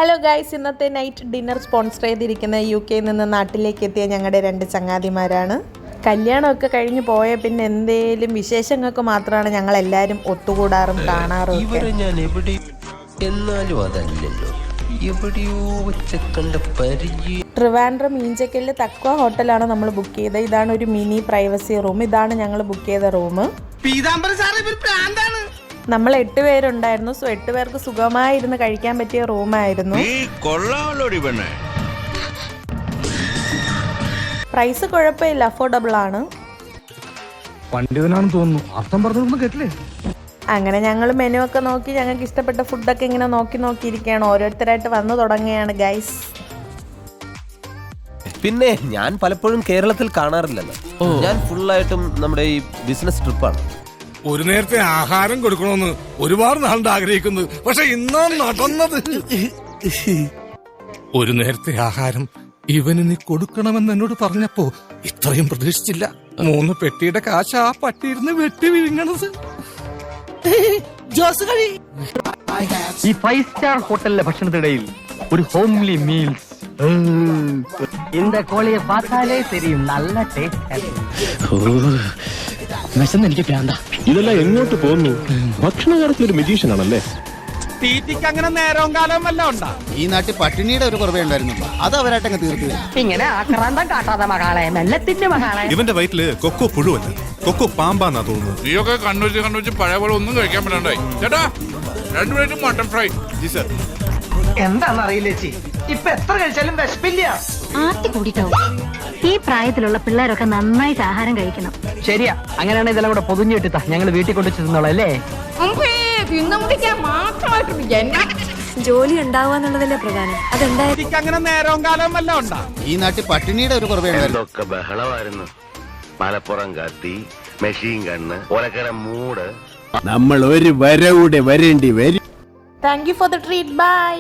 Hello guys, ഇന്നത്തെ night dinner sponsor ചെയ്തിരിക്കുന്ന UK നിന്ന് നാട്ടിലേക്ക് എത്തിയ ഞങ്ങളുടെ 2 ചങ്ങാതിമാരാണ്. കല്യാണമൊക്കെ കഴിഞ്ഞ് പോയ പിന്നെ എന്തേലും വിശേഷങ്ങൾക്ക് മാത്രമാണ് ഞങ്ങൾ എല്ലാവരും ഒത്തുകൂടാറും കാണാറും. ട്രിവാൻഡ്രം ഈഞ്ചക്കലിലെ തക്വ ഹോട്ടലാണ് നമ്മൾ ബുക്ക് ചെയ്തത്. ഇതാണ് ഒരു മിനി പ്രൈവസി റൂം. ഇതാണ് ഞങ്ങൾ ബുക്ക് ചെയ്ത റൂം. നമ്മൾ 8 പേരുണ്ടായിരുന്നു. സോ 8 പേർക്ക് സുഖമായി ഇരുന്ന് കഴിക്കാൻ പറ്റിയ റൂമായിരുന്നു. പ്രൈസ് കുഴപ്പമില്ല, അഫോർഡബിൾ ആണ്. അങ്ങനെ ഞങ്ങൾ മെനു ഒക്കെ നോക്കി ഞങ്ങൾക്ക് ഇഷ്ടപ്പെട്ട ഫുഡൊക്കെ ഇങ്ങനെ നോക്കിയിരിക്കുകയാണ്. ഓരോരുത്തരായിട്ട് വന്നു തുടങ്ങുകയാണ് ഗൈസ്. പിന്നെ ഞാൻ പലപ്പോഴും കേരളത്തിൽ കാണാറില്ലല്ലോ. ഞാൻ ഫുള്ളായിട്ടും നമ്മുടെ ഈ ബിസിനസ് ട്രിപ്പാണ്. ഒരു നേരത്തെ ആഹാരം കൊടുക്കണമെന്ന് ഒരുപാട് നാളുണ്ട് ആഗ്രഹിക്കുന്നത്. പക്ഷെ ഇന്നാ നടന്നത്. ഒരു നേരത്തെ ആഹാരം ഇവന് നീ കൊടുക്കണമെന്ന് എന്നോട് പറഞ്ഞപ്പോ ഇത്രയും പ്രതീക്ഷിച്ചില്ല. 3 പെട്ടിയുടെ കാശ് ആ പട്ടിയിരുന്ന് വെട്ടി വിഴുങ്ങണത്. ഈ 5 സ്റ്റാർ ഹോട്ടലിലെ ഭക്ഷണത്തിനിടയിൽ ഒരു ഹോംലി മീൽസ്. இந்த கோழியை பார்த்தாலே தெரியும், நல்ல ടേസ്റ്റ്. എനിക്ക് പ്രാന്താ. ഇതെല്ലാം എങ്ങോട്ട് പോകുന്നു? ഭക്ഷണ കാര്യത്തിൽ ഒരു മെജീഷ്യൻ ആണല്ലേ. തീറ്റിക്ക് അങ്ങനെ നേരവും കാലവും വല്ല ഉണ്ടാ? ഈ നാട്ടിൽ പട്ടിണിയുടെ ഒരു കുറവേ ഉണ്ടായിരുന്നു. അത് അവരായിട്ടങ്ങ് തീർത്തു. ഇങ്ങനെ ആക്രാന്തം കാട്ടാതെ മകളെ, മെല്ലത്തിന്റെ മകളെ. ഇവന്റെ വയറ്റില് കൊക്കോ പുഴുവല്ല, കൊക്കോ പാമ്പാന്നാ തോന്നുന്നു. നീയൊക്കെ കണ്ണൂരിച്ച് പഴയ പോലെ ഒന്നും കഴിക്കാൻ പറ്റാണ്ടായി. ചേട്ടാ 2 plate mutton fry. G sir. എന്താണെന്നറിയില്ല ചേച്ചി, ഇപ്പൊ എത്ര കഴിച്ചാലും വിശപ്പില്ല. ആർത്തി കൂടിട്ടാവും. ഈ പ്രായത്തിലുള്ള പിള്ളേരൊക്കെ നന്നായിട്ട് ആഹാരം കഴിക്കണം. ശരിയാ, അങ്ങനെയാണെങ്കിൽ ഇതെല്ലാം കൂടെ പൊതിഞ്ഞിട്ടാ ഞങ്ങൾ വീട്ടിൽ കൊണ്ടു ചെന്നോളാം അല്ലേ. ജോലി ഉണ്ടാവുക എന്നുള്ളതല്ലേ പ്രധാനം. അതെന്തായാലും അങ്ങനെ നേരവും കാലവും വല്ല ഉണ്ടാ? ഈ നാട്ടിൽ പട്ടിണിയുടെ ഒരു കുറവേ ഉണ്ടായിരുന്നു. ബഹളമായിരുന്നു. മലപ്പുറം കത്തി, മെഷീൻ കണ്ണ്, ഒലക്കര മൂട്. നമ്മൾ ഒരു വരവിടെ വരേണ്ടി വരും. Thank you for the treat. By.